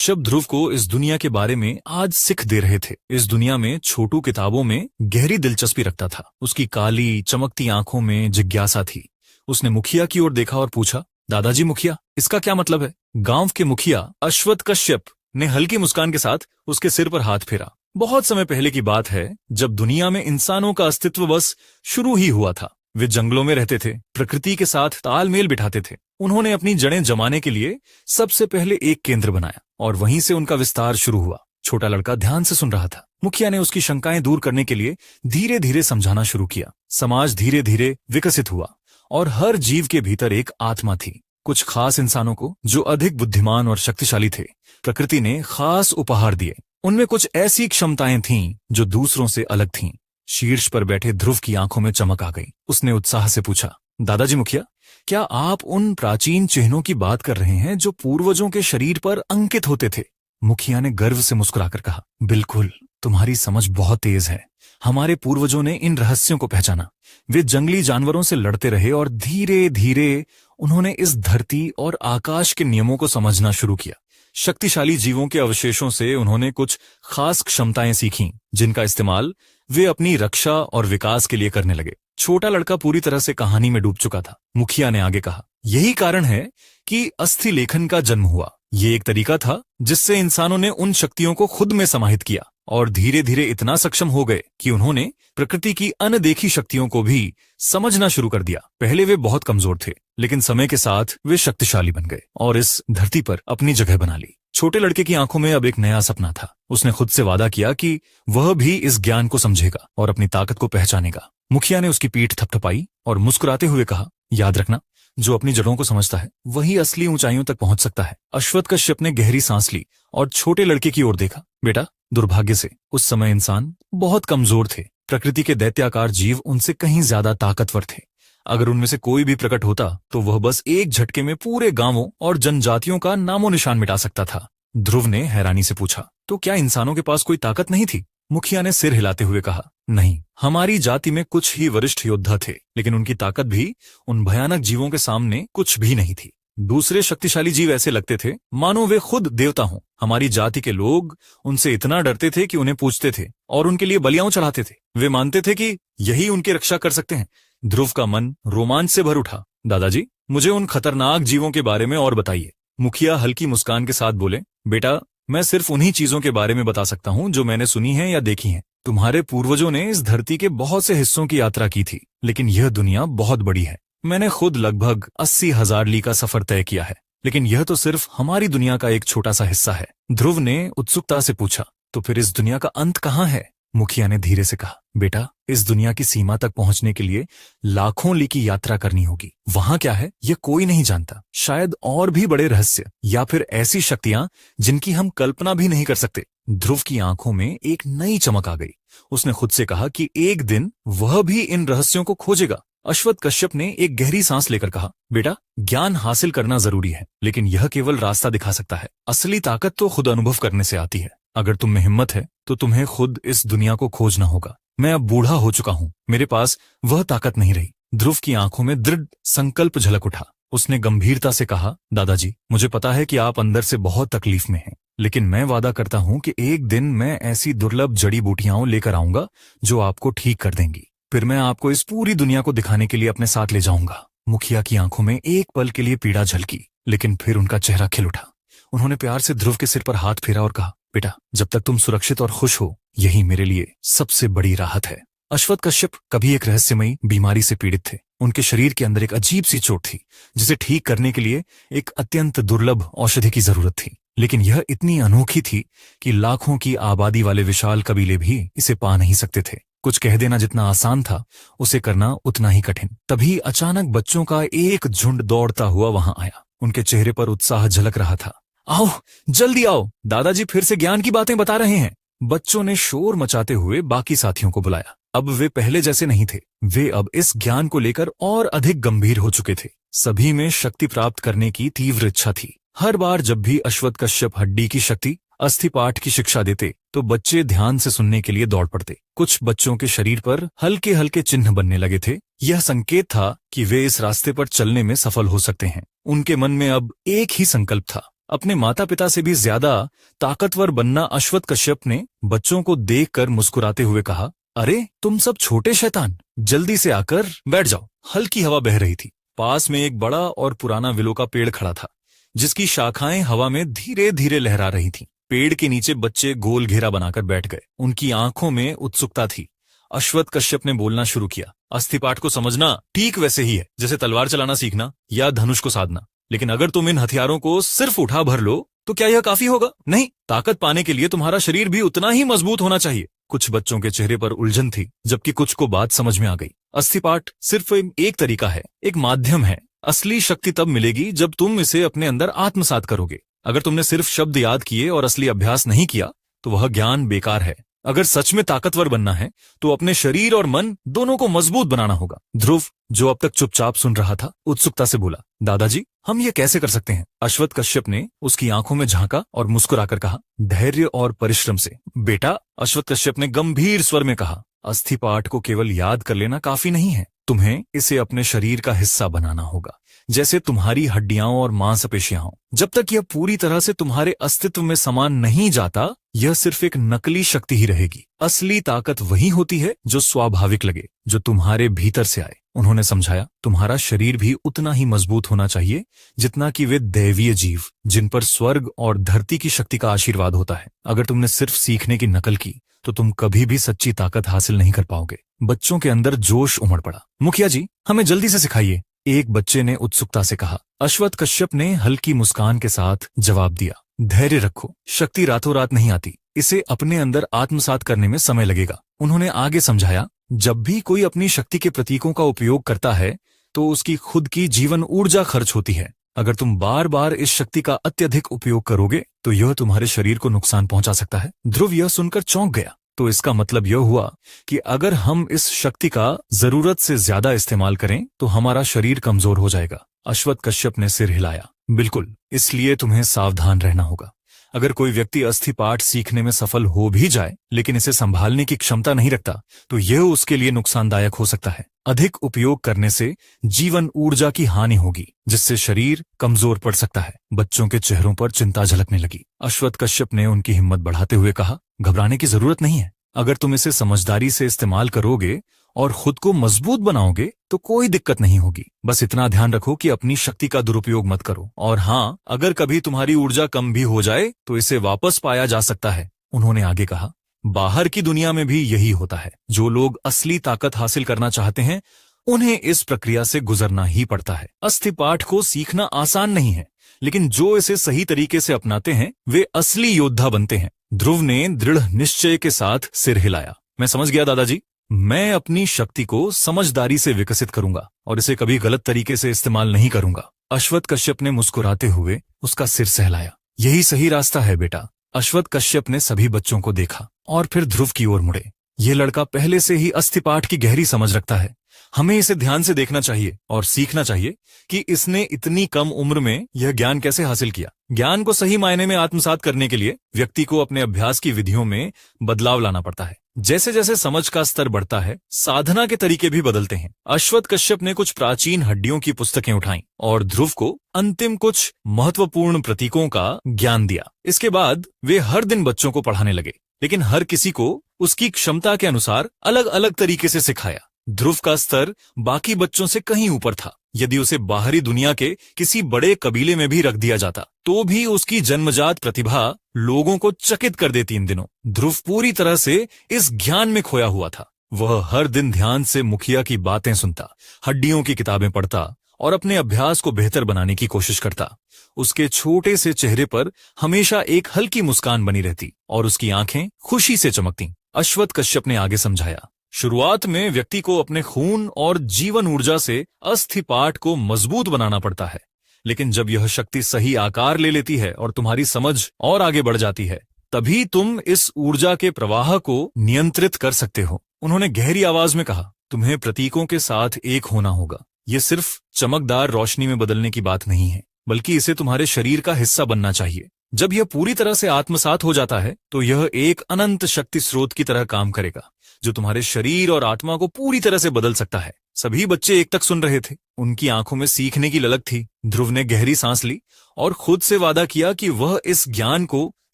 शब ध्रुव को इस दुनिया के बारे में आज सिख दे रहे थे। इस दुनिया में छोटू किताबों में गहरी दिलचस्पी रखता था। उसकी काली चमकती आंखों में जिज्ञासा थी। उसने मुखिया की ओर देखा और पूछा, दादाजी मुखिया, इसका क्या मतलब है? गांव के मुखिया अश्वत्थ कश्यप ने हल्की मुस्कान के साथ उसके सिर पर हाथ फेरा। बहुत समय पहले की बात है, जब दुनिया में इंसानों का अस्तित्व बस शुरू ही हुआ था। वे जंगलों में रहते थे, प्रकृति के साथ तालमेल बिठाते थे। उन्होंने अपनी जड़ें जमाने के लिए सबसे पहले एक केंद्र बनाया और वहीं से उनका विस्तार शुरू हुआ। छोटा लड़का ध्यान से सुन रहा था। मुखिया ने उसकी शंकाएं दूर करने के लिए धीरे धीरे समझाना शुरू किया। समाज धीरे धीरे विकसित हुआ और हर जीव के भीतर एक आत्मा थी। कुछ खास इंसानों को, जो अधिक बुद्धिमान और शक्तिशाली थे, प्रकृति ने खास उपहार दिए। उनमें कुछ ऐसी क्षमताएं थीं जो दूसरों से अलग थीं। शीर्ष पर बैठे ध्रुव की आंखों में चमक आ गई। उसने उत्साह से पूछा, दादाजी मुखिया, क्या आप उन प्राचीन चिन्हों की बात कर रहे हैं जो पूर्वजों के शरीर पर अंकित होते थे? मुखिया ने गर्व से मुस्कुराकर कहा, बिल्कुल, तुम्हारी समझ बहुत तेज है। हमारे पूर्वजों ने इन रहस्यों को पहचाना। वे जंगली जानवरों से लड़ते रहे और धीरे धीरे उन्होंने इस धरती और आकाश के नियमों को समझना शुरू किया। शक्तिशाली जीवों के अवशेषों से उन्होंने कुछ खास क्षमताएं सीखीं, जिनका इस्तेमाल वे अपनी रक्षा और विकास के लिए करने लगे। छोटा लड़का पूरी तरह से कहानी में डूब चुका था। मुखिया ने आगे कहा, यही कारण है कि अस्थि लेखन का जन्म हुआ। ये एक तरीका था जिससे इंसानों ने उन शक्तियों को खुद में समाहित किया और धीरे धीरे इतना सक्षम हो गए कि उन्होंने प्रकृति की अनदेखी शक्तियों को भी समझना शुरू कर दिया। पहले वे बहुत कमजोर थे, लेकिन समय के साथ वे शक्तिशाली बन गए और इस धरती पर अपनी जगह बना ली। छोटे लड़के की आंखों में अब एक नया सपना था। उसने खुद से वादा किया कि वह भी इस ज्ञान को समझेगा और अपनी ताकत को पहचानेगा। मुखिया ने उसकी पीठ थपथपाई और मुस्कुराते हुए कहा, याद रखना, जो अपनी जड़ों को समझता है वही असली ऊंचाइयों तक पहुंच सकता है। अश्वत्थ कश्यप ने गहरी सांस ली और छोटे लड़के की ओर देखा। बेटा, दुर्भाग्य से उस समय इंसान बहुत कमजोर थे। प्रकृति के दैत्याकार जीव उनसे कहीं ज्यादा ताकतवर थे। अगर उनमें से कोई भी प्रकट होता तो वह बस एक झटके में पूरे गांवों और जनजातियों का नामो निशान मिटा सकता था। ध्रुव ने हैरानी से पूछा, तो क्या इंसानों के पास कोई ताकत नहीं थी? मुखिया ने सिर हिलाते हुए कहा, नहीं, हमारी जाति में कुछ ही वरिष्ठ योद्धा थे, लेकिन उनकी ताकत भी उन भयानक जीवों के सामने कुछ भी नहीं थी। दूसरे शक्तिशाली जीव ऐसे लगते थे मानो वे खुद देवता हों। हमारी जाति के लोग उनसे इतना डरते थे कि उन्हें पूजते थे और उनके लिए बलियां चढ़ाते थे। वे मानते थे कि यही उनकी रक्षा कर सकते हैं। ध्रुव का मन रोमांच से भर उठा। दादाजी, मुझे उन खतरनाक जीवों के बारे में और बताइए। मुखिया हल्की मुस्कान के साथ बोले, बेटा, मैं सिर्फ उन्हीं चीजों के बारे में बता सकता हूं जो मैंने सुनी है या देखी हैं। तुम्हारे पूर्वजों ने इस धरती के बहुत से हिस्सों की यात्रा की थी, लेकिन यह दुनिया बहुत बड़ी है। मैंने खुद लगभग 80,000 लीग का सफर तय किया है, लेकिन यह तो सिर्फ हमारी दुनिया का एक छोटा सा हिस्सा है। ध्रुव ने उत्सुकता से पूछा, तो फिर इस दुनिया का अंत कहाँ है? मुखिया ने धीरे से कहा, बेटा, इस दुनिया की सीमा तक पहुंचने के लिए लाखों लीग की यात्रा करनी होगी। वहां क्या है यह कोई नहीं जानता। शायद और भी बड़े रहस्य या फिर ऐसी शक्तियां जिनकी हम कल्पना भी नहीं कर सकते। ध्रुव की आंखों में एक नई चमक आ गई। उसने खुद से कहा कि एक दिन वह भी इन रहस्यों को खोजेगा। अश्वत्थ कश्यप ने एक गहरी सांस लेकर कहा, बेटा, ज्ञान हासिल करना जरूरी है, लेकिन यह केवल रास्ता दिखा सकता है। असली ताकत तो खुद अनुभव करने से आती है। अगर तुम में हिम्मत है तो तुम्हें खुद इस दुनिया को खोजना होगा। मैं अब बूढ़ा हो चुका हूं, मेरे पास वह ताकत नहीं रही। ध्रुव की आंखों में दृढ़ संकल्प झलक उठा। उसने गंभीरता से कहा, दादाजी, मुझे पता है कि आप अंदर से बहुत तकलीफ में हैं, लेकिन मैं वादा करता हूं कि एक दिन मैं ऐसी दुर्लभ जड़ी बूटियां लेकर आऊंगा जो आपको ठीक कर देंगी। फिर मैं आपको इस पूरी दुनिया को दिखाने के लिए अपने साथ ले जाऊंगा। मुखिया की आंखों में एक पल के लिए पीड़ा झलकी, लेकिन फिर उनका चेहरा खिल उठा। उन्होंने प्यार से ध्रुव के सिर पर हाथ फेरा और कहा, बेटा, जब तक तुम सुरक्षित और खुश हो, यही मेरे लिए सबसे बड़ी राहत है। अश्वत्थ कश्यप कभी एक रहस्यमयी बीमारी से पीड़ित थे। उनके शरीर के अंदर एक अजीब सी चोट थी, जिसे ठीक करने के लिए एक अत्यंत दुर्लभ औषधि की जरूरत थी। लेकिन यह इतनी अनोखी थी कि लाखों की आबादी वाले विशाल कबीले भी इसे पा नहीं सकते थे। कुछ कह देना जितना आसान था, उसे करना उतना ही कठिन। तभी अचानक बच्चों का एक झुंड दौड़ता हुआ वहां आया। उनके चेहरे पर उत्साह झलक रहा था। आओ, जल्दी आओ, दादाजी फिर से ज्ञान की बातें बता रहे हैं। बच्चों ने शोर मचाते हुए बाकी साथियों को बुलाया। अब वे पहले जैसे नहीं थे। वे अब इस ज्ञान को लेकर और अधिक गंभीर हो चुके थे। सभी में शक्ति प्राप्त करने की तीव्र इच्छा थी। हर बार जब भी अश्वत्थ कश्यप हड्डी की शक्ति, अस्थि पाठ की शिक्षा देते, तो बच्चे ध्यान से सुनने के लिए दौड़ पड़ते। कुछ बच्चों के शरीर पर हल्के हल्के चिन्ह बनने लगे थे। यह संकेत था कि वे इस रास्ते पर चलने में सफल हो सकते हैं। उनके मन में अब एक ही संकल्प था, अपने माता पिता से भी ज्यादा ताकतवर बनना अश्वत्थ कश्यप ने बच्चों को देखकर मुस्कुराते हुए कहा, अरे तुम सब छोटे शैतान, जल्दी से आकर बैठ जाओ। हल्की हवा बह रही थी। पास में एक बड़ा और पुराना विलो का पेड़ खड़ा था, जिसकी शाखाएं हवा में धीरे धीरे लहरा रही थीं। पेड़ के नीचे बच्चे गोल घेरा बनाकर बैठ गए। उनकी आंखों में उत्सुकता थी। अश्वत्थ कश्यप ने बोलना शुरू किया, अस्थिपाठ को समझना ठीक वैसे ही है जैसे तलवार चलाना सीखना या धनुष को साधना। लेकिन अगर तुम इन हथियारों को सिर्फ उठा भर लो तो क्या यह काफी होगा? नहीं, ताकत पाने के लिए तुम्हारा शरीर भी उतना ही मजबूत होना चाहिए। कुछ बच्चों के चेहरे पर उलझन थी, जबकि कुछ को बात समझ में आ गई। अस्थिपाठ सिर्फ एक तरीका है, एक माध्यम है। असली शक्ति तब मिलेगी जब तुम इसे अपने अंदर आत्मसात करोगे। अगर तुमने सिर्फ शब्द याद किए और असली अभ्यास नहीं किया तो वह ज्ञान बेकार है। अगर सच में ताकतवर बनना है तो अपने शरीर और मन दोनों को मजबूत बनाना होगा। ध्रुव, जो अब तक चुपचाप सुन रहा था, उत्सुकता से बोला, दादाजी हम ये कैसे कर सकते हैं? अश्वत्थ कश्यप ने उसकी आंखों में झांका और मुस्कुराकर कहा, धैर्य और परिश्रम से। बेटा, अश्वत्थ कश्यप ने गंभीर स्वर में कहा, अस्थिपाठ को केवल याद कर लेना काफी नहीं है, तुम्हें इसे अपने शरीर का हिस्सा बनाना होगा, जैसे तुम्हारी हड्डियां और मांसपेशियां हों। जब तक यह पूरी तरह से तुम्हारे अस्तित्व में समान नहीं जाता, यह सिर्फ एक नकली शक्ति ही रहेगी। असली ताकत वही होती है जो स्वाभाविक लगे, जो तुम्हारे भीतर से आए। उन्होंने समझाया, तुम्हारा शरीर भी उतना ही मजबूत होना चाहिए जितना कि वे दैवीय जीव, जिन पर स्वर्ग और धरती की शक्ति का आशीर्वाद होता है। अगर तुमने सिर्फ सीखने की नकल की तो तुम कभी भी सच्ची ताकत हासिल नहीं कर पाओगे। बच्चों के अंदर जोश उमड़ पड़ा। मुखिया जी, हमें जल्दी से सिखाइए, एक बच्चे ने उत्सुकता से कहा। अश्वत्थ कश्यप ने हल्की मुस्कान के साथ जवाब दिया, धैर्य रखो, शक्ति रातों रात नहीं आती, इसे अपने अंदर आत्मसात करने में समय लगेगा। उन्होंने आगे समझाया, जब भी कोई अपनी शक्ति के प्रतीकों का उपयोग करता है तो उसकी खुद की जीवन ऊर्जा खर्च होती है। अगर तुम बार बार इस शक्ति का अत्यधिक उपयोग करोगे तो यह तुम्हारे शरीर को नुकसान पहुंचा सकता है। ध्रुव यह सुनकर चौंक गया। तो इसका मतलब यह हुआ कि अगर हम इस शक्ति का जरूरत से ज्यादा इस्तेमाल करें तो हमारा शरीर कमजोर हो जाएगा। अश्वत्थ कश्यप ने सिर हिलाया। बिल्कुल, इसलिए तुम्हें सावधान रहना होगा। अगर कोई व्यक्ति अस्थिपाठ सीखने में सफल हो भी जाए लेकिन इसे संभालने की क्षमता नहीं रखता तो यह उसके लिए नुकसानदायक हो सकता है। अधिक उपयोग करने से जीवन ऊर्जा की हानि होगी, जिससे शरीर कमजोर पड़ सकता है। बच्चों के चेहरों पर चिंता झलकने लगी। अश्वत्थ कश्यप ने उनकी हिम्मत बढ़ाते हुए कहा, घबराने की जरूरत नहीं है। अगर तुम इसे समझदारी से इस्तेमाल करोगे और खुद को मजबूत बनाओगे तो कोई दिक्कत नहीं होगी। बस इतना ध्यान रखो कि अपनी शक्ति का दुरुपयोग मत करो। और हाँ, अगर कभी तुम्हारी ऊर्जा कम भी हो जाए तो इसे वापस पाया जा सकता है। उन्होंने आगे कहा, बाहर की दुनिया में भी यही होता है। जो लोग असली ताकत हासिल करना चाहते हैं उन्हें इस प्रक्रिया से गुजरना ही पड़ता है। अस्थिपाठ को सीखना आसान नहीं है, लेकिन जो इसे सही तरीके से अपनाते हैं वे असली योद्धा बनते हैं। ध्रुव ने दृढ़ निश्चय के साथ सिर हिलाया। मैं समझ गया दादाजी, मैं अपनी शक्ति को समझदारी से विकसित करूंगा और इसे कभी गलत तरीके से इस्तेमाल नहीं करूंगा। अश्वत्थ कश्यप ने मुस्कुराते हुए उसका सिर सहलाया। यही सही रास्ता है बेटा। अश्वत्थ कश्यप ने सभी बच्चों को देखा और फिर ध्रुव की ओर मुड़े। यह लड़का पहले से ही अस्थिपाठ की गहरी समझ रखता है। हमें इसे ध्यान से देखना चाहिए और सीखना चाहिए कि इसने इतनी कम उम्र में यह ज्ञान कैसे हासिल किया। ज्ञान को सही मायने में आत्मसात करने के लिए व्यक्ति को अपने अभ्यास की विधियों में बदलाव लाना पड़ता है। जैसे जैसे समझ का स्तर बढ़ता है, साधना के तरीके भी बदलते हैं। अश्वत्थ कश्यप ने कुछ प्राचीन हड्डियों की पुस्तकें उठाईं और ध्रुव को अंतिम कुछ महत्वपूर्ण प्रतीकों का ज्ञान दिया। इसके बाद वे हर दिन बच्चों को पढ़ाने लगे, लेकिन हर किसी को उसकी क्षमता के अनुसार अलग अलग तरीके से सिखाया। ध्रुव का स्तर बाकी बच्चों से कहीं ऊपर था। यदि उसे बाहरी दुनिया के किसी बड़े कबीले में भी रख दिया जाता तो भी उसकी जन्मजात प्रतिभा लोगों को चकित कर देती। इन दिनों ध्रुव पूरी तरह से इस ज्ञान में खोया हुआ था। वह हर दिन ध्यान से मुखिया की बातें सुनता, हड्डियों की किताबें पढ़ता और अपने अभ्यास को बेहतर बनाने की कोशिश करता। उसके छोटे से चेहरे पर हमेशा एक हल्की मुस्कान बनी रहती और उसकी आंखें खुशी से चमकती। अश्वत्थ कश्यप ने आगे समझाया, शुरुआत में व्यक्ति को अपने खून और जीवन ऊर्जा से अस्थिपाठ को मजबूत बनाना पड़ता है, लेकिन जब यह शक्ति सही आकार ले लेती है और तुम्हारी समझ और आगे बढ़ जाती है, तभी तुम इस ऊर्जा के प्रवाह को नियंत्रित कर सकते हो। उन्होंने गहरी आवाज में कहा, तुम्हें प्रतीकों के साथ एक होना होगा। यह सिर्फ चमकदार रोशनी में बदलने की बात नहीं है, बल्कि इसे तुम्हारे शरीर का हिस्सा बनना चाहिए। जब यह पूरी तरह से आत्मसात हो जाता है तो यह एक अनंत शक्ति स्रोत की तरह काम करेगा, जो तुम्हारे शरीर और आत्मा को पूरी तरह से बदल सकता है। सभी बच्चे एक तक सुन रहे थे। उनकी आंखों में सीखने की ललक थी। ध्रुव ने गहरी सांस ली और खुद से वादा किया कि वह इस ज्ञान को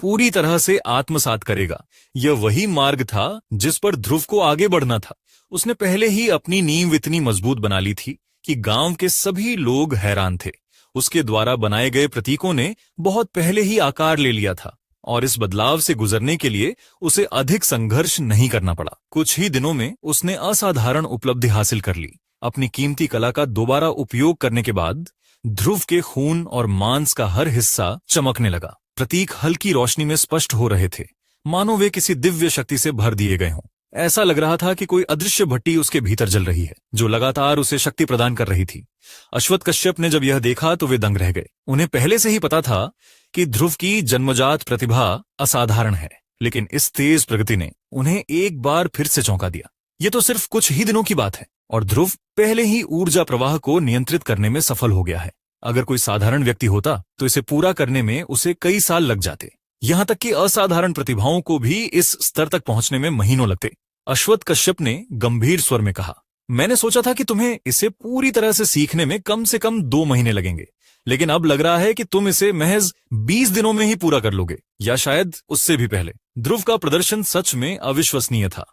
पूरी तरह से आत्मसात करेगा। यह वही मार्ग था जिस पर ध्रुव को आगे बढ़ना था। उसने पहले ही अपनी नींव इतनी मजबूत बना ली थी कि गांव के सभी लोग हैरान थे। उसके द्वारा बनाए गए प्रतीकों ने बहुत पहले ही आकार ले लिया था और इस बदलाव से गुजरने के लिए उसे अधिक संघर्ष नहीं करना पड़ा। कुछ ही दिनों में उसने असाधारण उपलब्धि हासिल कर ली। अपनी कीमती कला का दोबारा उपयोग करने के बाद ध्रुव के खून और मांस का हर हिस्सा चमकने लगा। प्रतीक हल्की रोशनी में स्पष्ट हो रहे थे, मानो वे किसी दिव्य शक्ति से भर दिए गए हों। ऐसा लग रहा था कि कोई अदृश्य भट्टी उसके भीतर जल रही है, जो लगातार उसे शक्ति प्रदान कर रही थी। अश्वत्थ कश्यप ने जब यह देखा तो वे दंग रह गए। उन्हें पहले से ही पता था कि ध्रुव की जन्मजात प्रतिभा असाधारण है, लेकिन इस तेज प्रगति ने उन्हें एक बार फिर से चौंका दिया। ये तो सिर्फ कुछ ही दिनों की बात है और ध्रुव पहले ही ऊर्जा प्रवाह को नियंत्रित करने में सफल हो गया है। अगर कोई साधारण व्यक्ति होता तो इसे पूरा करने में उसे कई साल लग जाते। यहां तक कि असाधारण प्रतिभाओं को भी इस स्तर तक पहुंचने में महीनों लगते। अश्वत्थ कश्यप ने गंभीर स्वर में कहा, मैंने सोचा था कि तुम्हें इसे पूरी तरह से सीखने में कम से कम 2 महीने लगेंगे, लेकिन अब लग रहा है कि तुम इसे महज 20 दिनों में ही पूरा कर लोगे, या शायद उससे भी पहले। ध्रुव का प्रदर्शन सच में अविश्वसनीय था।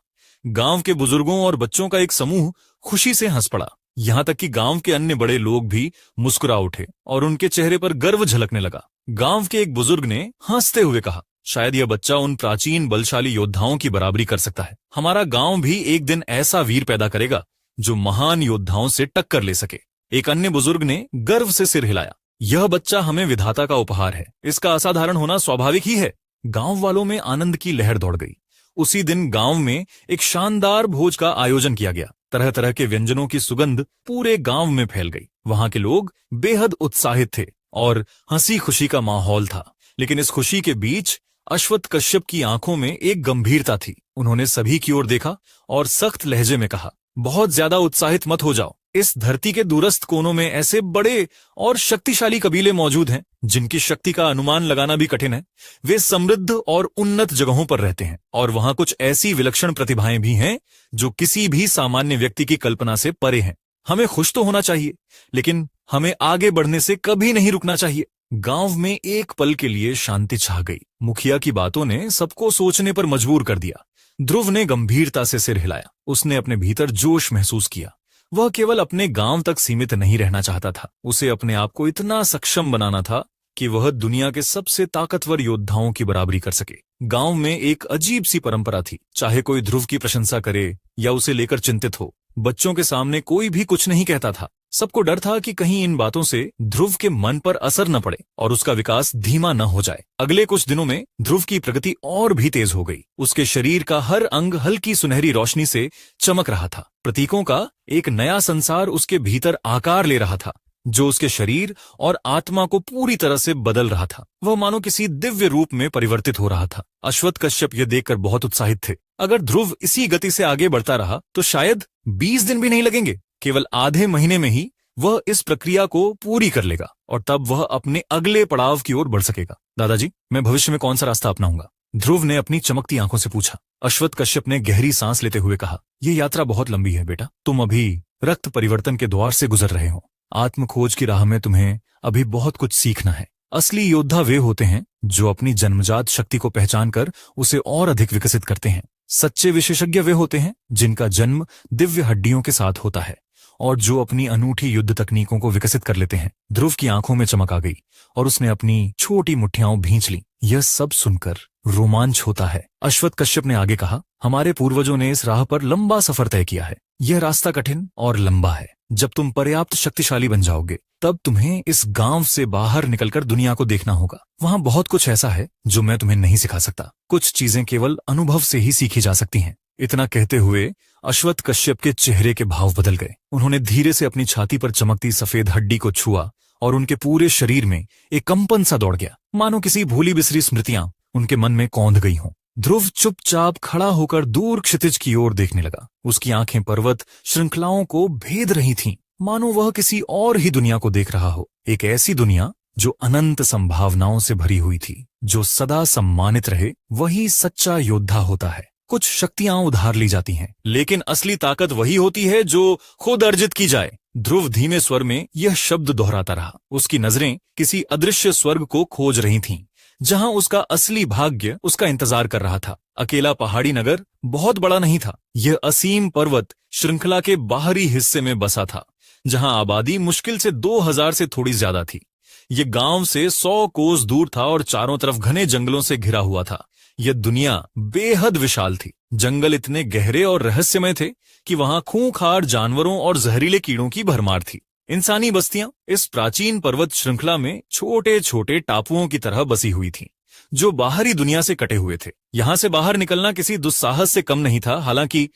गांव के बुजुर्गों और बच्चों का एक समूह खुशी से हंस पड़ा। यहां तक कि गांव के अन्य बड़े लोग भी मुस्कुरा उठे और उनके चेहरे पर गर्व झलकने लगा। गांव के एक बुजुर्ग ने हंसते हुए कहा, शायद यह बच्चा उन प्राचीन बलशाली योद्धाओं की बराबरी कर सकता है। हमारा गांव भी एक दिन ऐसा वीर पैदा करेगा जो महान योद्धाओं से टक्कर ले सके। एक अन्य बुजुर्ग ने गर्व से सिर हिलाया, यह बच्चा हमें विधाता का उपहार है, इसका असाधारण होना स्वाभाविक ही है। गांव वालों में आनंद की लहर दौड़ गई। उसी दिन गांव में एक शानदार भोज का आयोजन किया गया। तरह तरह के व्यंजनों की सुगंध पूरे गांव में फैल गई। वहां के लोग बेहद उत्साहित थे और हंसी खुशी का माहौल था। लेकिन इस खुशी के बीच अश्वत्थ कश्यप की आंखों में एक गंभीरता थी। उन्होंने सभी की ओर देखा और सख्त लहजे में कहा, बहुत ज्यादा उत्साहित मत हो जाओ। इस धरती के दूरस्थ कोनों में ऐसे बड़े और शक्तिशाली कबीले मौजूद हैं जिनकी शक्ति का अनुमान लगाना भी कठिन है। वे समृद्ध और उन्नत जगहों पर रहते हैं और वहां कुछ ऐसी विलक्षण प्रतिभाएं भी हैं जो किसी भी सामान्य व्यक्ति की कल्पना से परे हैं। हमें खुश तो होना चाहिए, लेकिन हमें आगे बढ़ने से कभी नहीं रुकना चाहिए। गांव में एक पल के लिए शांति छा गई। मुखिया की बातों ने सबको सोचने पर मजबूर कर दिया। ध्रुव ने गंभीरता से सिर हिलाया। उसने अपने भीतर जोश महसूस किया। वह केवल अपने गांव तक सीमित नहीं रहना चाहता था। उसे अपने आप को इतना सक्षम बनाना था कि वह दुनिया के सबसे ताकतवर योद्धाओं की बराबरी कर सके। गांव में एक अजीब सी परंपरा थी। चाहे कोई ध्रुव की प्रशंसा करे या उसे लेकर चिंतित हो, बच्चों के सामने कोई भी कुछ नहीं कहता था। सबको डर था कि कहीं इन बातों से ध्रुव के मन पर असर न पड़े और उसका विकास धीमा न हो जाए। अगले कुछ दिनों में ध्रुव की प्रगति और भी तेज हो गई। उसके शरीर का हर अंग हल्की सुनहरी रोशनी से चमक रहा था। प्रतीकों का एक नया संसार उसके भीतर आकार ले रहा था, जो उसके शरीर और आत्मा को पूरी तरह से बदल रहा था। वह मानो किसी दिव्य रूप में परिवर्तित हो रहा था। अश्वत्थ कश्यप यह देखकर बहुत उत्साहित थे। अगर ध्रुव इसी गति से आगे बढ़ता रहा तो शायद 20 दिन भी नहीं लगेंगे। केवल आधे महीने में ही वह इस प्रक्रिया को पूरी कर लेगा और तब वह अपने अगले पड़ाव की ओर बढ़ सकेगा। दादाजी, मैं भविष्य में कौन सा रास्ता अपनाऊंगा? ध्रुव ने अपनी चमकती आंखों से पूछा। अश्वत्थ कश्यप ने गहरी सांस लेते हुए कहा, यह यात्रा बहुत लंबी है बेटा। तुम अभी रक्त परिवर्तन के द्वार से गुजर रहे हो। आत्म खोज की राह में तुम्हें अभी बहुत कुछ सीखना है। असली योद्धा वे होते हैं जो अपनी जन्मजात शक्ति को पहचान कर उसे और अधिक विकसित करते हैं। सच्चे विशेषज्ञ वे होते हैं जिनका जन्म दिव्य हड्डियों के साथ होता है और जो अपनी अनूठी युद्ध तकनीकों को विकसित कर लेते हैं। ध्रुव की आंखों में चमक आ गई और उसने अपनी छोटी मुट्ठियां भींच ली। यह सब सुनकर रोमांच होता है। अश्वत्थ कश्यप ने आगे कहा, हमारे पूर्वजों ने इस राह पर लंबा सफर तय किया है। यह रास्ता कठिन और लंबा है। जब तुम पर्याप्त शक्तिशाली बन जाओगे तब तुम्हें इस गांव से बाहर निकलकर दुनिया को देखना होगा। वहां बहुत कुछ ऐसा है जो मैं तुम्हें नहीं सिखा सकता। कुछ चीजें केवल अनुभव से ही सीखी जा सकती हैं। इतना कहते हुए अश्वत्थ कश्यप के चेहरे के भाव बदल गए। उन्होंने धीरे से अपनी छाती पर चमकती सफेद हड्डी को छुआ और उनके पूरे शरीर में एक कंपन सा दौड़ गया, मानो किसी भूली बिसरी स्मृतियां उनके मन में कौंध गई हों। ध्रुव चुपचाप खड़ा होकर दूर क्षितिज की ओर देखने लगा। उसकी आंखें पर्वत श्रृंखलाओं को भेद रही थीं, मानो वह किसी और ही दुनिया को देख रहा हो। एक ऐसी दुनिया जो अनंत संभावनाओं से भरी हुई थी। जो सदा सम्मानित रहे वही सच्चा योद्धा होता है। कुछ शक्तियां उधार ली जाती हैं, लेकिन असली ताकत वही होती है जो खुद अर्जित की जाए। ध्रुव धीमे स्वर में यह शब्द दोहराता रहा। उसकी नजरें किसी अदृश्य स्वर्ग को खोज रही थीं, जहां उसका असली भाग्य उसका इंतजार कर रहा था। अकेला पहाड़ी नगर बहुत बड़ा नहीं था। यह असीम पर्वत श्रृंखला के बाहरी हिस्से में बसा था, जहां आबादी मुश्किल से 2000 से थोड़ी ज्यादा थी। यह गांव से 100 कोस दूर था और चारों तरफ घने जंगलों से घिरा हुआ था। यह दुनिया बेहद विशाल थी। जंगल इतने गहरे और रहस्यमय थे कि वहां खूंखार जानवरों और जहरीले कीड़ों की भरमार थी। इंसानी बस्तियां इस प्राचीन पर्वत श्रृंखला में छोटे छोटे टापुओं की तरह बसी हुई थीं, जो बाहरी दुनिया से कटे हुए थे। यहां से बाहर निकलना किसी दुस्साहस से कम नहीं था। हालांकि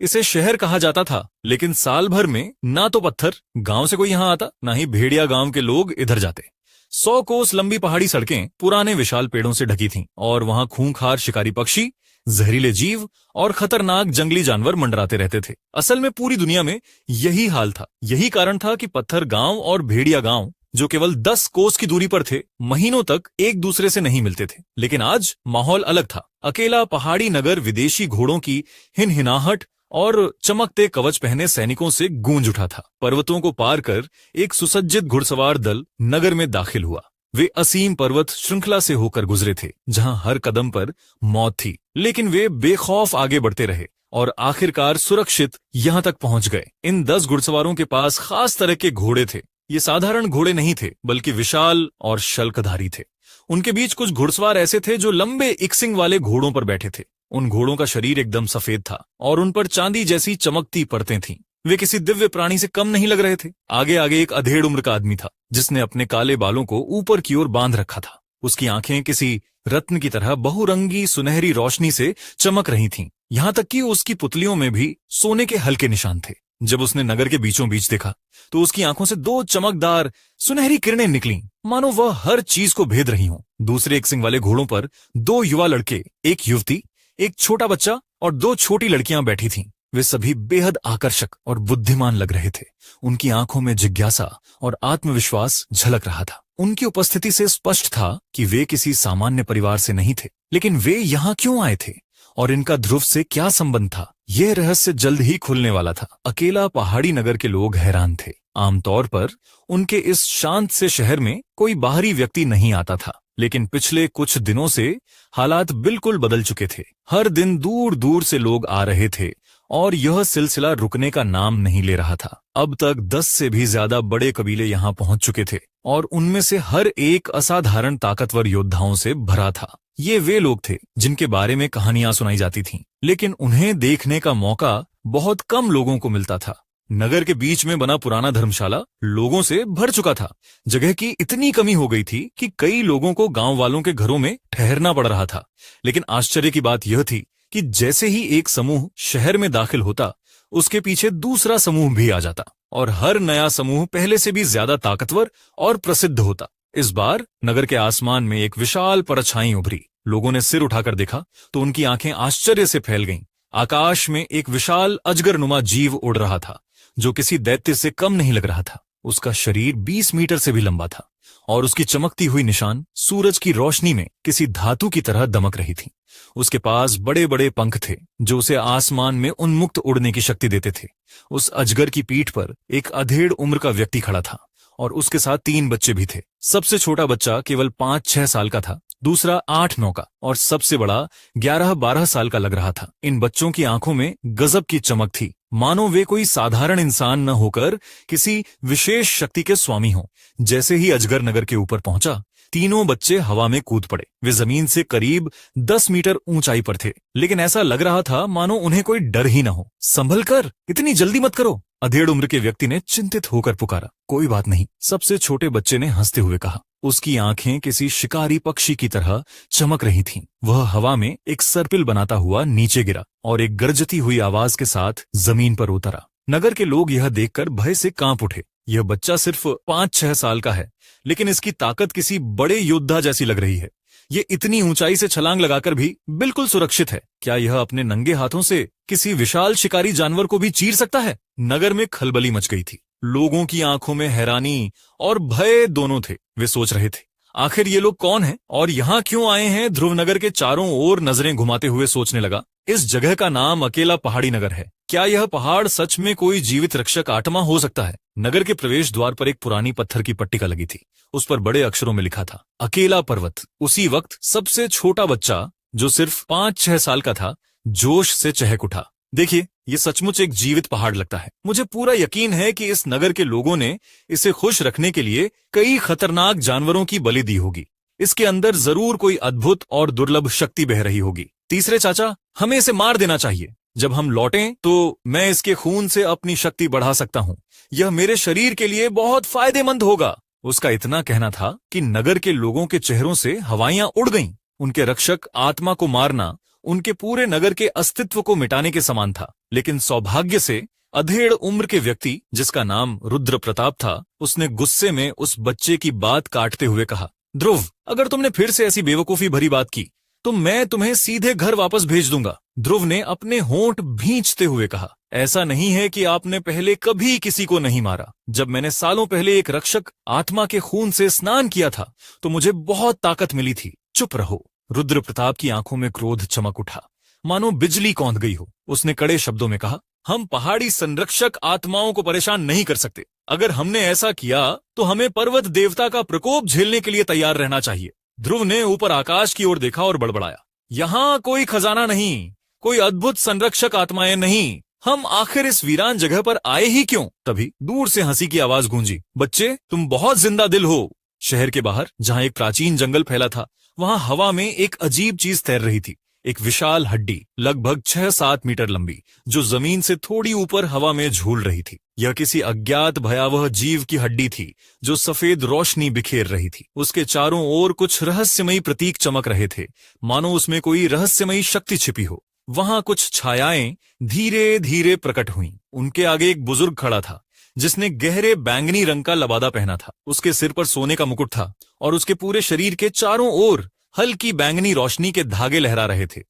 इसे शहर कहा जाता था, लेकिन साल भर में ना तो पत्थर गांव से कोई यहां आता, ना ही भेड़िया गांव के लोग इधर जाते। 100 कोस लंबी पहाड़ी सड़कें पुराने विशाल पेड़ों से ढकी थीं और वहां खूंखार शिकारी पक्षी, जहरीले जीव और खतरनाक जंगली जानवर मंडराते रहते थे। असल में पूरी दुनिया में यही हाल था। यही कारण था कि पत्थर गांव और भेड़िया गांव, जो केवल 10 कोस की दूरी पर थे, महीनों तक एक दूसरे से नहीं मिलते थे। लेकिन आज माहौल अलग था। अकेला पहाड़ी नगर विदेशी घोड़ों की हिनहिनाहट और चमकते कवच पहने सैनिकों से गूंज उठा था। पर्वतों को पार कर एक सुसज्जित घुड़सवार दल नगर में दाखिल हुआ। वे असीम पर्वत श्रृंखला से होकर गुजरे थे, जहां हर कदम पर मौत थी, लेकिन वे बेखौफ आगे बढ़ते रहे और आखिरकार सुरक्षित यहां तक पहुंच गए। इन 10 घुड़सवारों के पास खास तरह के घोड़े थे। ये साधारण घोड़े नहीं थे, बल्कि विशाल और शल्कधारी थे। उनके बीच कुछ घुड़सवार ऐसे थे जो लंबे इक्सिंग वाले घोड़ों पर बैठे थे। उन घोड़ों का शरीर एकदम सफेद था और उन पर चांदी जैसी चमकती परतें थीं। वे किसी दिव्य प्राणी से कम नहीं लग रहे थे। आगे आगे एक अधेड़ उम्र का आदमी था, जिसने अपने काले बालों को ऊपर की ओर बांध रखा था। उसकी आंखें किसी रत्न की तरह बहुरंगी सुनहरी रोशनी से चमक रही थीं। यहां तक कि उसकी पुतलियों में भी सोने के हल्के निशान थे। जब उसने नगर के बीचों बीच देखा, तो उसकी आंखों से 2 चमकदार सुनहरी किरणें निकलीं, मानो वह हर चीज को भेद रही हों। दूसरे एक सिंग वाले घोड़ों पर 2 युवा लड़के, एक युवती, एक छोटा बच्चा और 2 छोटी लड़कियां बैठी थीं। वे सभी बेहद आकर्षक और बुद्धिमान लग रहे थे। उनकी आंखों में जिज्ञासा और आत्मविश्वास झलक रहा था। उनकी उपस्थिति से स्पष्ट था कि वे किसी सामान्य परिवार से नहीं थे। लेकिन वे यहां क्यों आए थे और इनका ध्रुव से क्या संबंध था, यह रहस्य जल्द ही खुलने वाला था। अकेला पहाड़ी नगर के लोग हैरान थे। आमतौर पर उनके इस शांत से शहर में कोई बाहरी व्यक्ति नहीं आता था, लेकिन पिछले कुछ दिनों से हालात बिल्कुल बदल चुके थे। हर दिन दूर दूर से लोग आ रहे थे और यह सिलसिला रुकने का नाम नहीं ले रहा था। अब तक 10 से भी ज्यादा बड़े कबीले यहां पहुंच चुके थे और उनमें से हर एक असाधारण ताकतवर योद्धाओं से भरा था। ये वे लोग थे जिनके बारे में कहानियां सुनाई जाती थीं, लेकिन उन्हें देखने का मौका बहुत कम लोगों को मिलता था। नगर के बीच में बना पुराना धर्मशाला लोगों से भर चुका था। जगह की इतनी कमी हो गई थी कि कई लोगों को गांव वालों के घरों में ठहरना पड़ रहा था। लेकिन आश्चर्य की बात यह थी कि जैसे ही एक समूह शहर में दाखिल होता, उसके पीछे दूसरा समूह भी आ जाता और हर नया समूह पहले से भी ज्यादा ताकतवर और प्रसिद्ध होता। इस बार नगर के आसमान में एक विशाल परछाई उभरी। लोगों ने सिर उठाकर देखा तो उनकी आंखें आश्चर्य से फैल गईं। आकाश में एक विशाल अजगरनुमा जीव उड़ रहा था, जो किसी दैत्य से कम नहीं लग रहा था। उसका शरीर 20 मीटर से भी लंबा था और उसकी चमकती हुई निशान सूरज की रोशनी में किसी धातु की तरह दमक रही थी। उसके पास बड़े बड़े पंख थे, जो उसे आसमान में उन्मुक्त उड़ने की शक्ति देते थे। उस अजगर की पीठ पर एक अधेड़ उम्र का व्यक्ति खड़ा था और उसके साथ 3 बच्चे भी थे। सबसे छोटा बच्चा केवल 5-6 साल का था, दूसरा 8-9 का और सबसे बड़ा 11-12 साल का लग रहा था। इन बच्चों की आंखों में गजब की चमक थी, मानो वे कोई साधारण इंसान न होकर किसी विशेष शक्ति के स्वामी हों। जैसे ही अजगर नगर के ऊपर पहुंचा, तीनों बच्चे हवा में कूद पड़े। वे जमीन से करीब 10 मीटर ऊंचाई पर थे, लेकिन ऐसा लग रहा था मानो उन्हें कोई डर ही न हो। संभल कर, इतनी जल्दी मत करो, अधेड़ उम्र के व्यक्ति ने चिंतित होकर पुकारा। कोई बात नहीं, सबसे छोटे बच्चे ने हंसते हुए कहा। उसकी आंखें किसी शिकारी पक्षी की तरह चमक रही थीं। वह हवा में एक सर्पिल बनाता हुआ नीचे गिरा और एक गरजती हुई आवाज के साथ जमीन पर उतरा। नगर के लोग यह देखकर भय से कांप उठे। यह बच्चा सिर्फ 5-6 साल का है, लेकिन इसकी ताकत किसी बड़े योद्धा जैसी लग रही है। ये इतनी ऊंचाई से छलांग लगाकर भी बिल्कुल सुरक्षित है। क्या यह अपने नंगे हाथों से किसी विशाल शिकारी जानवर को भी चीर सकता है? नगर में खलबली मच गई थी। लोगों की आंखों में हैरानी और भय दोनों थे। वे सोच रहे थे, आखिर ये लोग कौन हैं और यहाँ क्यों आए हैं? ध्रुवनगर के चारों ओर नजरें घुमाते हुए सोचने लगा। इस जगह का नाम अकेला पहाड़ी नगर है। क्या यह पहाड़ सच में कोई जीवित रक्षक आत्मा हो सकता है? नगर के प्रवेश द्वार पर एक पुरानी पत्थर की पट्टिका लगी थी। उस पर बड़े अक्षरों में लिखा था, अकेला पर्वत। उसी वक्त सबसे छोटा बच्चा, जो सिर्फ 5-6 साल का था, जोश से चहक उठा। देखिए, ये सचमुच एक जीवित पहाड़ लगता है। मुझे पूरा यकीन है कि इस नगर के लोगों ने इसे खुश रखने के लिए कई खतरनाक जानवरों की बलि दी होगी। इसके अंदर जरूर कोई अद्भुत और दुर्लभ शक्ति बह रही होगी। तीसरे चाचा, हमें इसे मार देना चाहिए। जब हम लौटें तो मैं इसके खून से अपनी शक्ति बढ़ा सकता हूँ। यह मेरे शरीर के लिए बहुत फायदेमंद होगा। उसका इतना कहना था कि नगर के लोगों के चेहरों से हवाइयां उड़ गईं। उनके रक्षक आत्मा को मारना उनके पूरे नगर के अस्तित्व को मिटाने के समान था। लेकिन सौभाग्य से अधेड़ उम्र के व्यक्ति, जिसका नाम रुद्र प्रताप था, उसने गुस्से में उस बच्चे की बात काटते हुए कहा, ध्रुव, अगर तुमने फिर से ऐसी बेवकूफी भरी बात की तो मैं तुम्हें सीधे घर वापस भेज दूंगा। ध्रुव ने अपने होंठ भींचते हुए कहा, ऐसा नहीं है कि आपने पहले कभी किसी को नहीं मारा। जब मैंने सालों पहले एक रक्षक आत्मा के खून से स्नान किया था तो मुझे बहुत ताकत मिली थी। चुप रहो। रुद्र प्रताप की आंखों में क्रोध चमक उठा, मानो बिजली कौंध गई हो। उसने कड़े शब्दों में कहा, हम पहाड़ी संरक्षक आत्माओं को परेशान नहीं कर सकते। अगर हमने ऐसा किया तो हमें पर्वत देवता का प्रकोप झेलने के लिए तैयार रहना चाहिए। ध्रुव ने ऊपर आकाश की ओर देखा और बड़बड़ाया, यहाँ कोई खजाना नहीं, कोई अद्भुत संरक्षक आत्माएं नहीं। हम आखिर इस वीरान जगह पर आए ही क्यों? तभी दूर से हंसी की आवाज गूंजी, बच्चे, तुम बहुत जिंदा दिल हो। शहर के बाहर, जहां एक प्राचीन जंगल फैला था, वहां हवा में एक अजीब चीज तैर रही थी। एक विशाल हड्डी, लगभग 6-7 मीटर लंबी, जो जमीन से थोड़ी ऊपर हवा में झूल रही थी। यह किसी अज्ञात भयावह जीव की हड्डी थी, जो सफेद रोशनी बिखेर रही थी। उसके चारों ओर कुछ रहस्यमयी प्रतीक चमक रहे थे, मानो उसमें कोई रहस्यमयी शक्ति छिपी हो। वहां कुछ छायाएं धीरे धीरे प्रकट हुईं। उनके आगे एक बुजुर्ग खड़ा था, जिसने गहरे बैंगनी रंग का लबादा पहना था। उसके सिर पर सोने का मुकुट था और उसके पूरे शरीर के चारों ओर हल्की बैंगनी रोशनी के धागे लहरा रहे थे।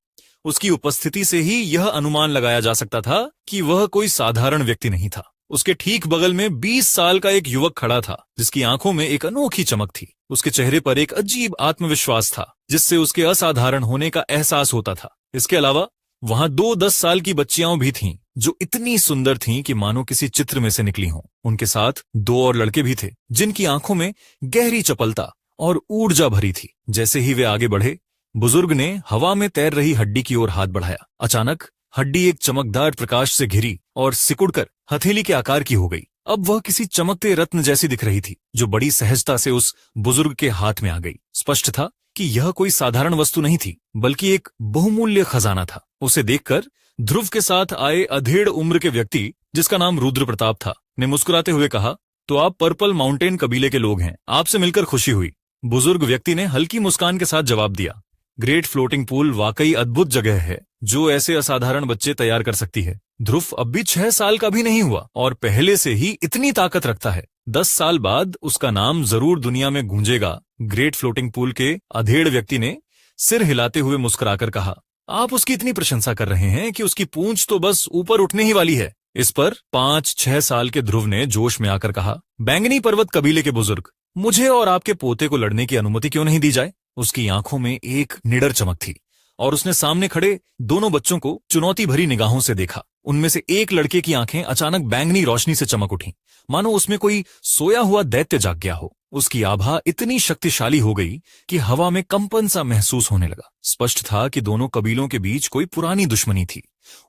उसकी उपस्थिति से ही यह अनुमान लगाया जा सकता था कि वह कोई साधारण व्यक्ति नहीं था। उसके ठीक बगल में 20 साल का एक युवक खड़ा था, जिसकी आंखों में एक अनोखी चमक थी। उसके चेहरे पर एक अजीब आत्मविश्वास था, जिससे उसके असाधारण होने का एहसास होता था। इसके अलावा वहां 2 10 साल की बच्चियां भी थीं, जो इतनी सुंदर थीं कि मानो किसी चित्र में से निकली हों। उनके साथ 2 और लड़के भी थे, जिनकी आंखों में गहरी चपलता और ऊर्जा भरी थी। जैसे ही वे आगे बढ़े, बुजुर्ग ने हवा में तैर रही हड्डी की ओर हाथ बढ़ाया। अचानक हड्डी एक चमकदार प्रकाश से घिरी और सिकुड़कर हथेली के आकार की हो गई। अब वह किसी चमकते रत्न जैसी दिख रही थी, जो बड़ी सहजता से उस बुजुर्ग के हाथ में आ गई। स्पष्ट था कि यह कोई साधारण वस्तु नहीं थी, बल्कि एक बहुमूल्य खजाना था। उसे देखकर ध्रुव के साथ आए अधेड़ उम्र के व्यक्ति, जिसका नाम रुद्र प्रताप था, ने मुस्कुराते हुए कहा, तो आप पर्पल माउंटेन कबीले के लोग हैं, आपसे मिलकर खुशी हुई। बुजुर्ग व्यक्ति ने हल्की मुस्कान के साथ जवाब दिया, ग्रेट फ्लोटिंग पूल वाकई अद्भुत जगह है, जो ऐसे असाधारण बच्चे तैयार कर सकती है। ध्रुव अब भी 6 साल का भी नहीं हुआ और पहले से ही इतनी ताकत रखता है। 10 साल बाद उसका नाम जरूर दुनिया में गूंजेगा। ग्रेट फ्लोटिंग पूल के अधेड़ व्यक्ति ने सिर हिलाते हुए मुस्कुराकर कहा, आप उसकी इतनी प्रशंसा कर रहे हैं कि उसकी पूंछ तो बस ऊपर उठने ही वाली है। इस पर 5-6 साल के ध्रुव ने जोश में आकर कहा, बैंगनी पर्वत कबीले के बुजुर्ग, मुझे और आपके पोते को लड़ने की अनुमति क्यों नहीं दी जाए? उसकी आंखों में एक निडर चमक थी और उसने सामने खड़े दोनों बच्चों को चुनौती भरी निगाहों से देखा। उनमें से एक लड़के की आंखें अचानक बैंगनी रोशनी से चमक उठीं, मानो उसमें कोई सोया हुआ दैत्य जाग गया हो। उसकी आभा इतनी शक्तिशाली हो गई कि हवा में कंपन सा महसूस होने लगा। स्पष्ट था कि दोनों कबीलों के बीच कोई पुरानी दुश्मनी थी।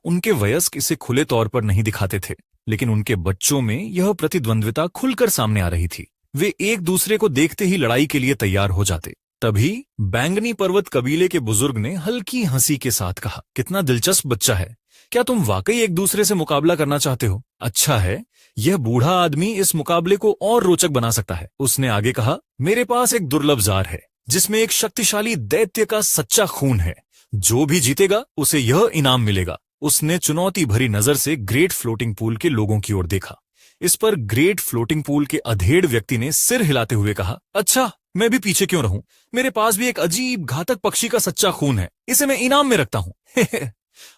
उनके वयस्क इसे खुले तौर पर नहीं दिखाते थे, लेकिन उनके बच्चों में यह प्रतिद्वंद्विता खुलकर सामने आ रही थी। वे एक दूसरे को देखते ही लड़ाई के लिए तैयार हो जाते। तभी बैंगनी पर्वत कबीले के बुजुर्ग ने हल्की हंसी के साथ कहा, कितना दिलचस्प बच्चा है, क्या तुम वाकई एक दूसरे से मुकाबला करना चाहते हो? अच्छा है, यह बूढ़ा आदमी इस मुकाबले को और रोचक बना सकता है। उसने आगे कहा, मेरे पास एक दुर्लभ जार है, जिसमें एक शक्तिशाली दैत्य का सच्चा खून है। जो भी जीतेगा उसे यह इनाम मिलेगा। उसने चुनौती भरी नजर से ग्रेट फ्लोटिंग पूल के लोगों की ओर देखा। इस पर ग्रेट फ्लोटिंग पूल के अधेड़ व्यक्ति ने सिर हिलाते हुए कहा, अच्छा, मैं भी पीछे क्यों रहूं? मेरे पास भी एक अजीब घातक पक्षी का सच्चा खून है, इसे मैं इनाम में रखता हूं।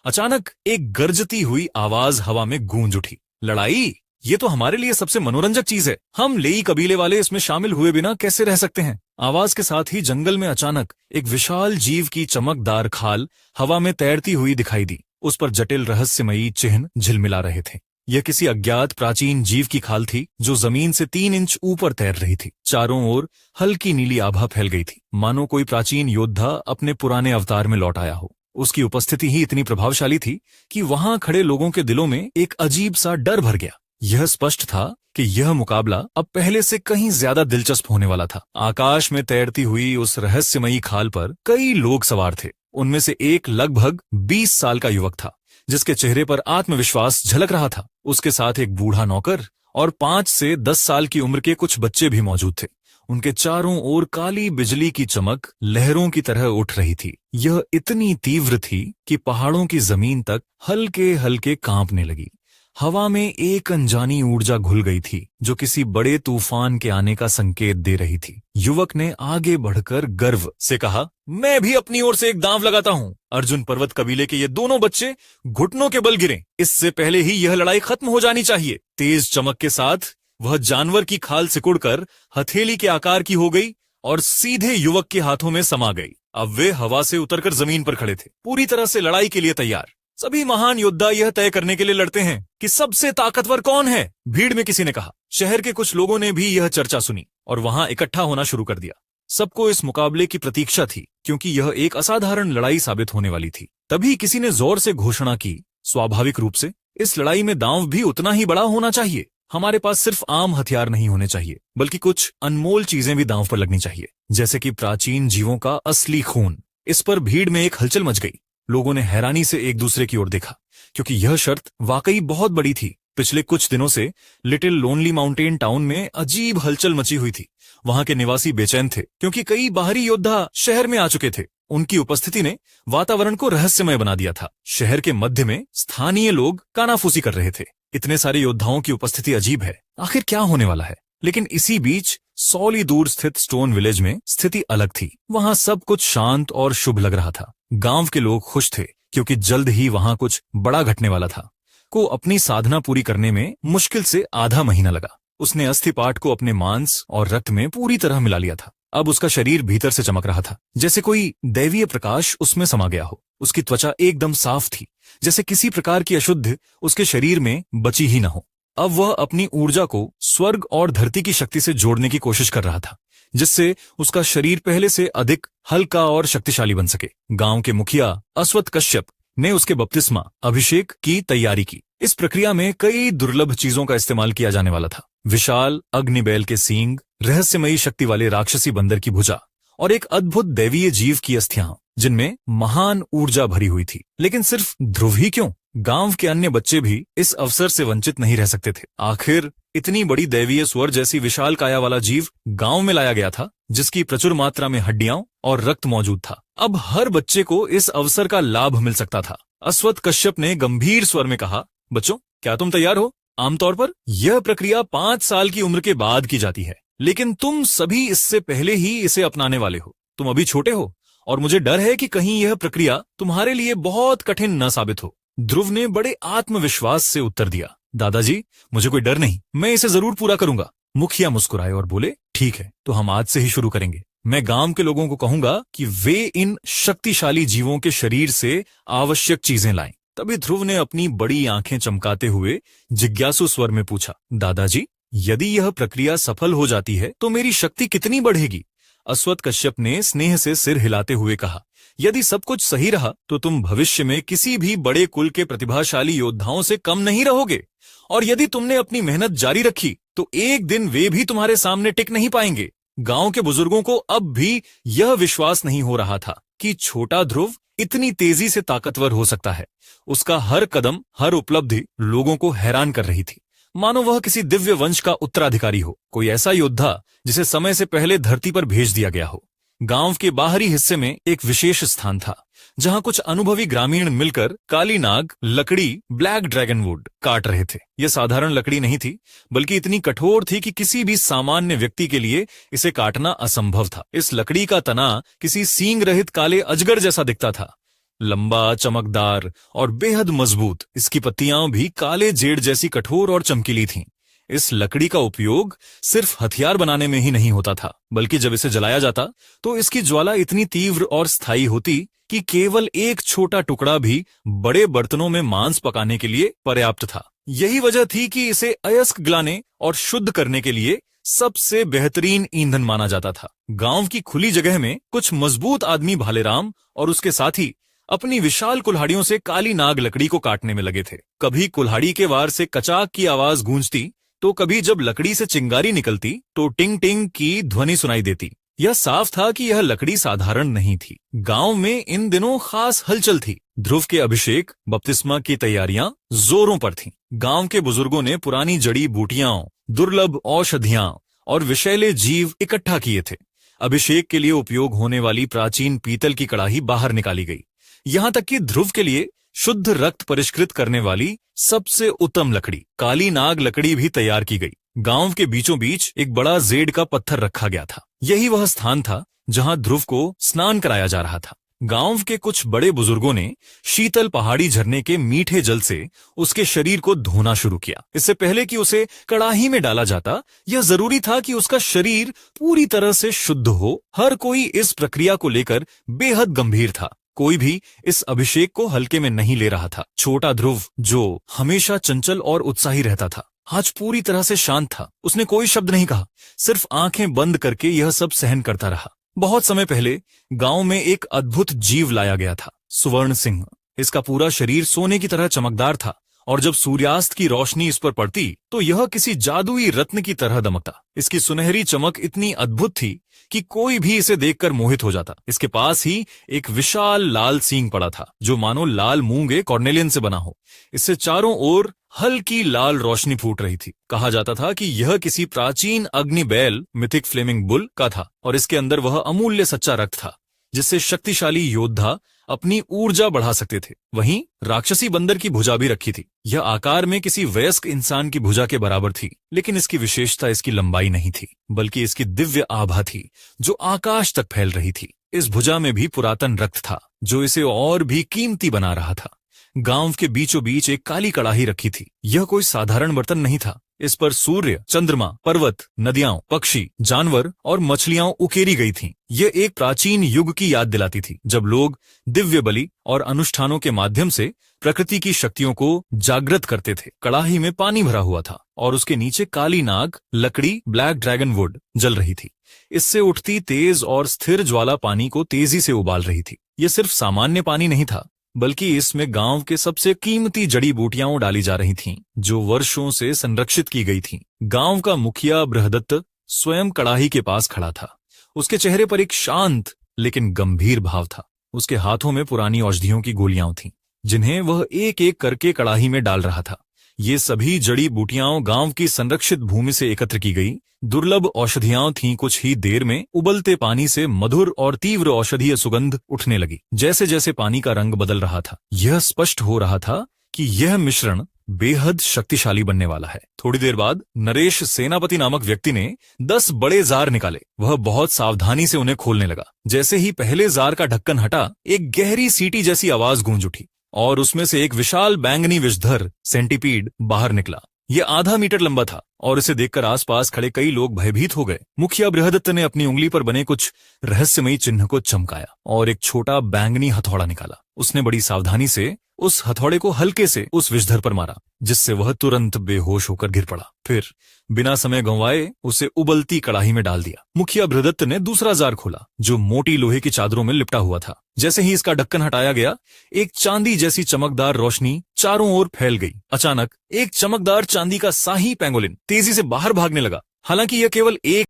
अचानक एक गरजती हुई आवाज हवा में गूंज उठी, लड़ाई? ये तो हमारे लिए सबसे मनोरंजक चीज है। हम लेई कबीले वाले इसमें शामिल हुए बिना कैसे रह सकते हैं? आवाज के साथ ही जंगल में अचानक एक विशाल जीव की चमकदार खाल हवा में तैरती हुई दिखाई दी। उस पर जटिल रहस्यमयी चिन्ह झिलमिला रहे थे। यह किसी अज्ञात प्राचीन जीव की खाल थी जो जमीन से 3 इंच ऊपर तैर रही थी। चारों ओर हल्की नीली आभा फैल गई थी, मानो कोई प्राचीन योद्धा अपने पुराने अवतार में लौट आया हो। उसकी उपस्थिति ही इतनी प्रभावशाली थी कि वहां खड़े लोगों के दिलों में एक अजीब सा डर भर गया। यह स्पष्ट था कि यह मुकाबला अब पहले से कहीं ज्यादा दिलचस्प होने वाला था। आकाश में तैरती हुई उस रहस्यमयी खाल पर कई लोग सवार थे। उनमें से एक लगभग 20 साल का युवक था, जिसके चेहरे पर आत्मविश्वास झलक रहा था। उसके साथ एक बूढ़ा नौकर और 5 से 10 साल की उम्र के कुछ बच्चे भी मौजूद थे। उनके चारों ओर काली बिजली की चमक लहरों की तरह उठ रही थी। यह इतनी तीव्र थी कि पहाड़ों की जमीन तक हल्के हल्के कांपने लगी। हवा में एक अनजानी ऊर्जा घुल गई थी जो किसी बड़े तूफान के आने का संकेत दे रही थी। युवक ने आगे बढ़कर गर्व से कहा, मैं भी अपनी ओर से एक दांव लगाता हूं। अर्जुन पर्वत कबीले के ये दोनों बच्चे घुटनों के बल गिरे, इससे पहले ही यह लड़ाई खत्म हो जानी चाहिए। तेज चमक के साथ वह जानवर की खाल सिकुड़कर हथेली के आकार की हो गई और सीधे युवक के हाथों में समा गई। अब वे हवा से उतरकर जमीन पर खड़े थे, पूरी तरह से लड़ाई के लिए तैयार। सभी महान योद्धा यह तय करने के लिए लड़ते हैं कि सबसे ताकतवर कौन है, भीड़ में किसी ने कहा। शहर के कुछ लोगों ने भी यह चर्चा सुनी और वहां इकट्ठा होना शुरू कर दिया। सबको इस मुकाबले की प्रतीक्षा थी, क्योंकि यह एक असाधारण लड़ाई साबित होने वाली थी। तभी किसी ने जोर से घोषणा की, स्वाभाविक रूप से इस लड़ाई में दांव भी उतना ही बड़ा होना चाहिए। हमारे पास सिर्फ आम हथियार नहीं होने चाहिए, बल्कि कुछ अनमोल चीजें भी दांव पर लगनी चाहिए, जैसे कि प्राचीन जीवों का असली खून। इस पर भीड़ में एक हलचल मच गई। लोगों ने हैरानी से एक दूसरे की ओर देखा, क्योंकि यह शर्त वाकई बहुत बड़ी थी। पिछले कुछ दिनों से लिटिल लोनली माउंटेन टाउन में अजीब हलचल मची हुई थी। वहां के निवासी बेचैन थे, क्योंकि कई बाहरी योद्धा शहर में आ चुके थे। उनकी उपस्थिति ने वातावरण को रहस्यमय बना दिया था। शहर के मध्य में स्थानीय लोग कानाफूसी कर रहे थे। इतने सारे योद्धाओं की उपस्थिति अजीब है, आखिर क्या होने वाला है। लेकिन इसी बीच 100 ली दूर स्थित स्टोन विलेज में स्थिति अलग थी। वहां सब कुछ शांत और शुभ लग रहा था। गांव के लोग खुश थे, क्योंकि जल्द ही वहां कुछ बड़ा घटने वाला था। को अपनी साधना पूरी करने में मुश्किल से आधा महीना लगा। उसने अस्थिपाट को अपने मांस और रक्त में पूरी तरह मिला लिया था। अब उसका शरीर भीतर से चमक रहा था, जैसे कोई दैवीय प्रकाश उसमें समा गया हो। उसकी त्वचा एकदम साफ थी, जैसे किसी प्रकार की अशुद्ध उसके शरीर में बची ही न हो। अब वह अपनी ऊर्जा को स्वर्ग और धरती की शक्ति से जोड़ने की कोशिश कर रहा था, जिससे उसका शरीर पहले से अधिक हल्का और शक्तिशाली बन सके। गांव के मुखिया अश्वत्थ कश्यप ने उसके बपतिस्मा अभिषेक की तैयारी की। इस प्रक्रिया में कई दुर्लभ चीजों का इस्तेमाल किया जाने वाला था। विशाल अग्निबैल के सींग, रहस्यमयी शक्ति वाले राक्षसी बंदर की भुजा और एक अद्भुत दैवीय जीव की अस्थियां, जिनमें महान ऊर्जा भरी हुई थी। लेकिन सिर्फ ध्रुव ही क्यों, गांव के अन्य बच्चे भी इस अवसर से वंचित नहीं रह सकते थे। आखिर इतनी बड़ी दैवीय स्वर जैसी विशाल काया वाला जीव गांव में लाया गया था, जिसकी प्रचुर मात्रा में हड्डियां और रक्त मौजूद था। अब हर बच्चे को इस अवसर का लाभ मिल सकता था। अश्वत्थ कश्यप ने गंभीर स्वर में कहा, बच्चों, क्या तुम तैयार हो? आमतौर पर यह प्रक्रिया 5 साल की उम्र के बाद की जाती है, लेकिन तुम सभी इससे पहले ही इसे अपनाने वाले हो। तुम अभी छोटे हो और मुझे डर है कि कहीं यह प्रक्रिया तुम्हारे लिए बहुत कठिन न साबित हो। ध्रुव ने बड़े आत्मविश्वास से उत्तर दिया, दादाजी, मुझे कोई डर नहीं, मैं इसे जरूर पूरा करूंगा। मुखिया मुस्कुराए और बोले, ठीक है, तो हम आज से ही शुरू करेंगे। मैं गांव के लोगों को कहूंगा कि वे इन शक्तिशाली जीवों के शरीर से आवश्यक चीजें लाएं। तभी ध्रुव ने अपनी बड़ी आंखें चमकाते हुए जिज्ञासु स्वर में पूछा, दादाजी, यदि यह प्रक्रिया सफल हो जाती है तो मेरी शक्ति कितनी बढ़ेगी? अश्वत्थ कश्यप ने स्नेह से सिर हिलाते हुए कहा, यदि सब कुछ सही रहा तो तुम भविष्य में किसी भी बड़े कुल के प्रतिभाशाली योद्धाओं से कम नहीं रहोगे, और यदि तुमने अपनी मेहनत जारी रखी तो एक दिन वे भी तुम्हारे सामने टिक नहीं पाएंगे। गांव के बुजुर्गों को अब भी यह विश्वास नहीं हो रहा था कि छोटा ध्रुव इतनी तेजी से ताकतवर हो सकता है। उसका हर कदम, हर उपलब्धि लोगों को हैरान कर रही थी, मानो वह किसी दिव्य वंश का उत्तराधिकारी हो, कोई ऐसा योद्धा जिसे समय से पहले धरती पर भेज दिया गया हो। गांव के बाहरी हिस्से में एक विशेष स्थान था, जहां कुछ अनुभवी ग्रामीण मिलकर काली नाग लकड़ी, ब्लैक ड्रैगन वुड काट रहे थे। यह साधारण लकड़ी नहीं थी, बल्कि इतनी कठोर थी कि किसी भी सामान्य व्यक्ति के लिए इसे काटना असंभव था। इस लकड़ी का तना किसी सींग रहित काले अजगर जैसा दिखता था, लंबा, चमकदार और बेहद मजबूत। इसकी पत्तियां भी काले जेड़ जैसी कठोर और चमकीली थीं। इस लकड़ी का उपयोग सिर्फ हथियार बनाने में ही नहीं होता था, बल्कि जब इसे जलाया जाता तो इसकी ज्वाला इतनी तीव्र और स्थायी होती कि केवल एक छोटा टुकड़ा भी बड़े बर्तनों में मांस पकाने के लिए पर्याप्त था। यही वजह थी कि इसे अयस्क गलाने और शुद्ध करने के लिए सबसे बेहतरीन ईंधन माना जाता था। गांव की खुली जगह में कुछ मजबूत आदमी भालेराम और उसके साथी अपनी विशाल कुल्हाड़ियों से काली नाग लकड़ी को काटने में लगे थे। कभी कुल्हाड़ी के वार से कचाक की आवाज गूंजती, तो कभी जब लकड़ी से चिंगारी निकलती तो टिंग टिंग की ध्वनि सुनाई देती। यह साफ था कि यह लकड़ी साधारण नहीं थी। गांव में इन दिनों खास हलचल थी। ध्रुव के अभिषेक बपतिस्मा की तैयारियां जोरों पर थीं। गांव के बुजुर्गों ने पुरानी जड़ी बूटियां, दुर्लभ औषधियां और विषैले जीव इकट्ठा किए थे। अभिषेक के लिए उपयोग होने वाली प्राचीन पीतल की कड़ाही बाहर निकाली गई। यहां तक कि ध्रुव के लिए शुद्ध रक्त परिष्कृत करने वाली सबसे उत्तम लकड़ी, काली नाग लकड़ी भी तैयार की गई। गांव के बीचों बीच एक बड़ा जेड का पत्थर रखा गया था। यही वह स्थान था जहां ध्रुव को स्नान कराया जा रहा था। गांव के कुछ बड़े बुजुर्गों ने शीतल पहाड़ी झरने के मीठे जल से उसके शरीर को धोना शुरू किया। इससे पहले कि उसे कड़ाही में डाला जाता, यह जरूरी था कि उसका शरीर पूरी तरह से शुद्ध हो। हर कोई इस प्रक्रिया को लेकर बेहद गंभीर था। कोई भी इस अभिषेक को हल्के में नहीं ले रहा था। छोटा ध्रुव, जो हमेशा चंचल और उत्साही रहता था, आज पूरी तरह से शांत था। उसने कोई शब्द नहीं कहा, सिर्फ आंखें बंद करके यह सब सहन करता रहा। बहुत समय पहले गांव में एक अद्भुत जीव लाया गया था, सुवर्ण सिंह। इसका पूरा शरीर सोने की तरह चमकदार था और जब सूर्यास्त की रोशनी इस पर पड़ती तो यह किसी जादुई रत्न की तरह दमकता। इसकी सुनहरी चमक इतनी अद्भुत थी कि कोई भी इसे देखकर मोहित हो जाता। इसके पास ही एक विशाल लाल सींग पड़ा था, जो मानो लाल मूंगे कॉर्नेलियन से बना हो। इससे चारों ओर हल्की लाल रोशनी फूट रही थी। कहा जाता था कि यह किसी प्राचीन अग्नि बैल, मिथिक फ्लेमिंग बुल का था और इसके अंदर वह अमूल्य सच्चा रक्त था जिससे शक्तिशाली योद्धा अपनी ऊर्जा बढ़ा सकते थे। वहीं राक्षसी बंदर की भुजा भी रखी थी। यह आकार में किसी वयस्क इंसान की भुजा के बराबर थी, लेकिन इसकी विशेषता इसकी लंबाई नहीं थी, बल्कि इसकी दिव्य आभा थी जो आकाश तक फैल रही थी। इस भुजा में भी पुरातन रक्त था जो इसे और भी कीमती बना रहा था। गांव के बीचों बीच एक काली कड़ाही रखी थी। यह कोई साधारण बर्तन नहीं था। इस पर सूर्य, चंद्रमा, पर्वत, नदियां, पक्षी, जानवर और मछलियां उकेरी गई थीं। यह एक प्राचीन युग की याद दिलाती थी, जब लोग दिव्य बलि और अनुष्ठानों के माध्यम से प्रकृति की शक्तियों को जागृत करते थे। कड़ाही में पानी भरा हुआ था और उसके नीचे काली नाग लकड़ी, ब्लैक ड्रैगन वुड, जल रही थी। इससे उठती तेज और स्थिर ज्वाला पानी को तेजी से उबाल रही थी। यह सिर्फ सामान्य पानी नहीं था, बल्कि इसमें गांव के सबसे कीमती जड़ी बूटियां डाली जा रही थीं, जो वर्षों से संरक्षित की गई थीं। गांव का मुखिया बृहदत्त स्वयं कड़ाही के पास खड़ा था। उसके चेहरे पर एक शांत लेकिन गंभीर भाव था। उसके हाथों में पुरानी औषधियों की गोलियां थीं, जिन्हें वह एक एक करके कड़ाही में डाल रहा था। ये सभी जड़ी बूटियां गांव की संरक्षित भूमि से एकत्र की गई दुर्लभ औषधियां थीं। कुछ ही देर में उबलते पानी से मधुर और तीव्र औषधीय सुगंध उठने लगी। जैसे जैसे पानी का रंग बदल रहा था, यह स्पष्ट हो रहा था कि यह मिश्रण बेहद शक्तिशाली बनने वाला है। थोड़ी देर बाद नरेश सेनापति नामक व्यक्ति ने 10 बड़े जार निकाले। वह बहुत सावधानी से उन्हें खोलने लगा। जैसे ही पहले जार का ढक्कन हटा, एक गहरी सीटी जैसी आवाज गूंज उठी और उसमें से एक विशाल बैंगनी विषधर सेंटीपीड बाहर निकला। यह आधा मीटर लंबा था और इसे देखकर आसपास खड़े कई लोग भयभीत हो गए। मुखिया बृहदत्त ने अपनी उंगली पर बने कुछ रहस्यमयी चिन्ह को चमकाया और एक छोटा बैंगनी हथौड़ा निकाला। उसने बड़ी सावधानी से उस हथौड़े को हल्के से उस विषधर पर मारा, जिससे वह तुरंत बेहोश होकर गिर पड़ा। फिर बिना समय गंवाए उसे उबलती कड़ाही में डाल दिया। मुखिया बृहदत्त ने दूसरा जार खोला, जो मोटी लोहे की चादरों में लिपटा हुआ था। जैसे ही इसका ढक्कन हटाया गया, एक चांदी जैसी चमकदार रोशनी चारों ओर फैल गई। अचानक एक चमकदार चांदी का शाही पेंगोलिन तेजी से बाहर भागने लगा। हालांकि यह केवल एक